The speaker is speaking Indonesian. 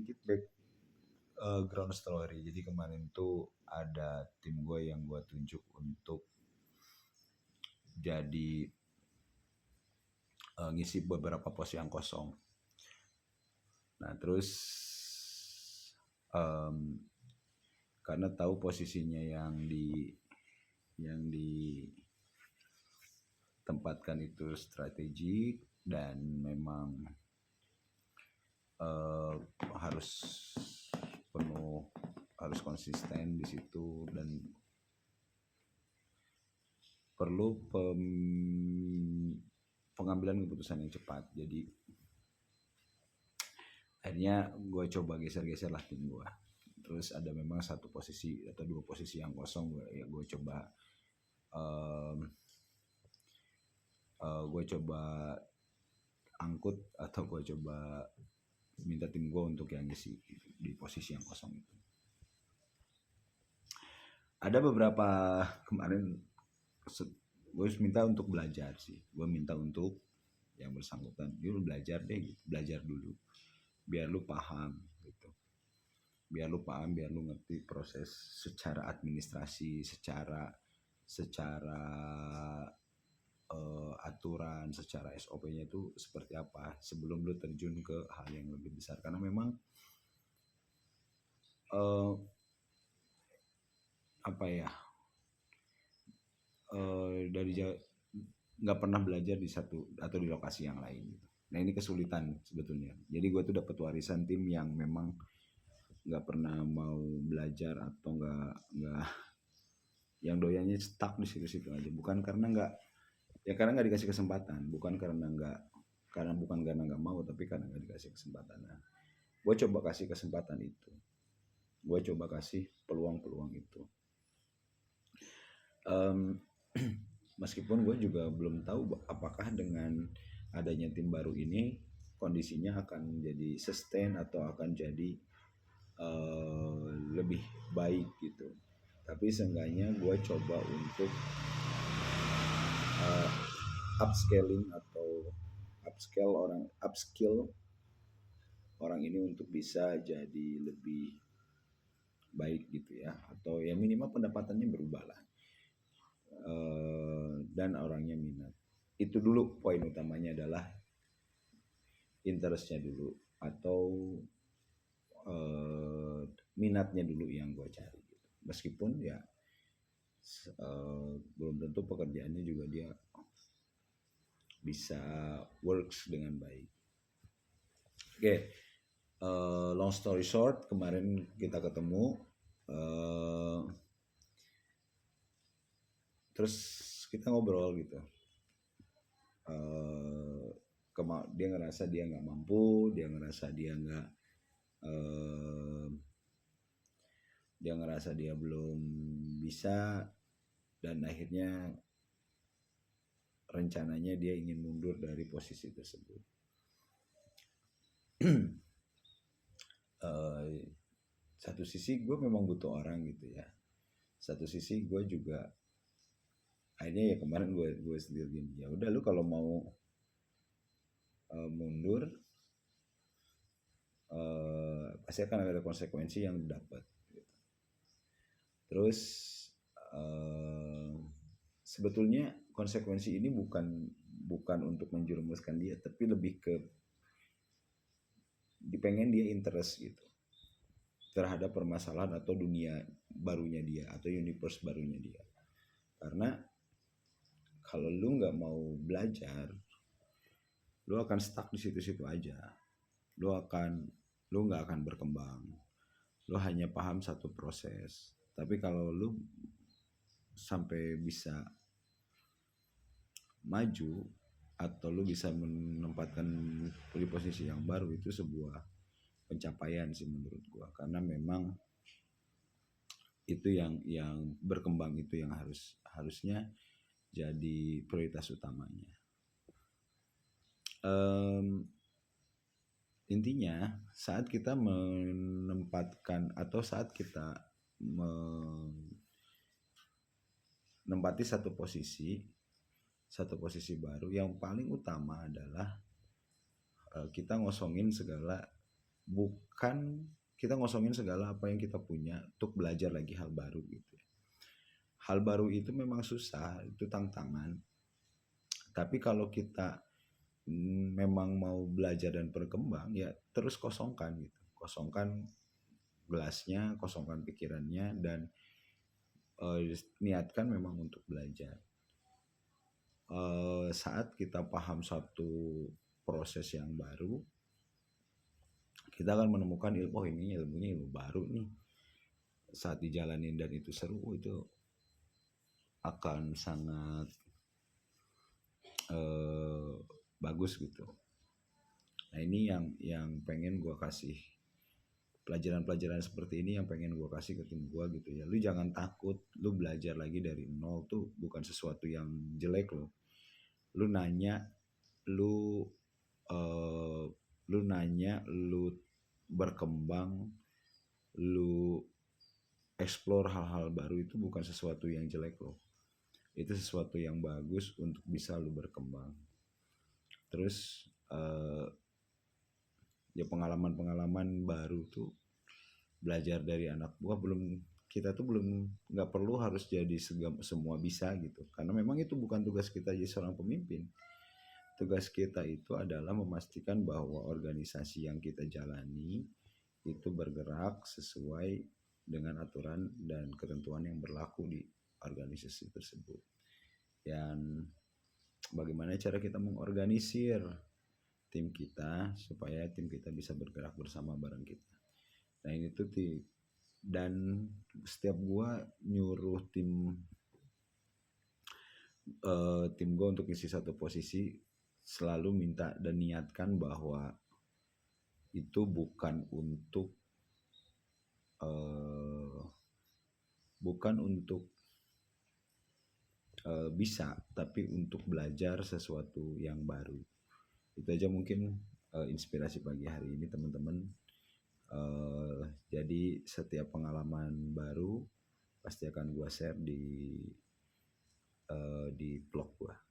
sedikit ground story. Jadi kemarin tuh ada tim gue yang gue tunjuk untuk jadi ngisi beberapa pos yang kosong. Nah terus karena tahu posisinya yang ditempatkan itu strategik dan memang harus konsisten di situ dan perlu pengambilan keputusan yang cepat. Jadi akhirnya gue coba geser-geser lah tim gue. Terus ada memang satu posisi atau dua posisi yang kosong, gue coba angkut atau gue coba minta tim gue untuk yang ngisi di posisi yang kosong itu. Ada beberapa kemarin gue minta untuk belajar sih. Gue minta untuk yang bersangkutan, lu belajar deh gitu. Belajar dulu biar lu paham gitu. Biar lu ngerti proses secara administrasi, secara aturan, secara SOP-nya itu seperti apa sebelum lu terjun ke hal yang lebih besar. Karena memang dari nggak pernah belajar di satu atau di lokasi yang lain gitu. Nah ini kesulitan sebetulnya. Jadi gue tuh dapat warisan tim yang memang nggak pernah mau belajar atau nggak yang doyannya stuck di situ-situ aja. Bukan karena nggak dikasih kesempatan, bukan karena nggak mau, tapi karena nggak dikasih kesempatan. Nah, gue coba kasih kesempatan itu, gue coba kasih peluang-peluang itu. Meskipun gue juga belum tahu apakah dengan adanya tim baru ini kondisinya akan jadi sustain atau akan jadi lebih baik gitu. Tapi seenggaknya gue coba untuk upscaling atau upskill orang ini untuk bisa jadi lebih baik gitu ya, atau ya minimal pendapatannya berubah lah. Dan orangnya minat. Itu dulu poin utamanya adalah interestnya dulu atau minatnya dulu yang gue cari gitu. Meskipun ya belum tentu pekerjaannya juga dia bisa works dengan baik. Oke, long story short, kemarin kita ketemu, terus kita ngobrol gitu. Dia ngerasa dia nggak mampu, dia ngerasa dia belum bisa, dan akhirnya rencananya dia ingin mundur dari posisi tersebut. Satu sisi gue memang butuh orang gitu ya, satu sisi gue juga akhirnya ya kemarin gue sendiri gini, ya udah lu kalau mau mundur pasti akan ada konsekuensi yang dapat gitu. Terus sebetulnya konsekuensi ini bukan untuk menjerumuskan dia, tapi lebih ke dipengen dia interest gitu terhadap permasalahan atau dunia barunya dia atau universe barunya dia. Karena kalau lu nggak mau belajar, lu akan stuck di situ-situ aja. Lu nggak akan berkembang. Lu hanya paham satu proses. Tapi kalau lu sampai bisa maju atau lu bisa menempatkan di posisi yang baru, itu sebuah pencapaian sih menurut gua. Karena memang itu yang berkembang itu yang harusnya jadi prioritas utamanya. Intinya saat kita menempatkan atau saat kita menempati satu posisi baru, yang paling utama adalah kita ngosongin segala bukan kita ngosongin segala apa yang kita punya untuk belajar lagi hal baru gitu. Hal baru itu memang susah, itu tantangan. Tapi kalau kita memang mau belajar dan berkembang, ya terus kosongkan gitu. Kosongkan gelasnya, kosongkan pikirannya, dan niatkan memang untuk belajar. Saat kita paham satu proses yang baru, kita akan menemukan ilmu, oh ini ilmunya ilmu baru nih. Saat dijalanin dan itu seru, itu akan sangat bagus gitu. Nah ini yang pengen gue kasih, pelajaran-pelajaran seperti ini yang pengen gue kasih ke tim gue gitu ya. Lu jangan takut, lu belajar lagi dari nol tuh bukan sesuatu yang jelek loh. Lu nanya, lu lu berkembang, lu explore hal-hal baru itu bukan sesuatu yang jelek loh. Itu sesuatu yang bagus untuk bisa lu berkembang. Terus ya pengalaman-pengalaman baru tuh belajar dari anak buah, kita tuh belum nggak perlu harus jadi semua bisa gitu, karena memang itu bukan tugas kita jadi seorang pemimpin. Tugas kita itu adalah memastikan bahwa organisasi yang kita jalani itu bergerak sesuai dengan aturan dan ketentuan yang berlaku di organisasi tersebut. Dan bagaimana cara kita mengorganisir tim kita supaya tim kita bisa bergerak bersama bareng kita. Nah ini tuh dan setiap gua nyuruh tim gue untuk isi satu posisi, selalu minta dan niatkan bahwa itu bukan untuk bisa, tapi untuk belajar sesuatu yang baru. Itu aja mungkin inspirasi pagi hari ini teman-teman. Jadi setiap pengalaman baru pasti akan gue share di blog gue.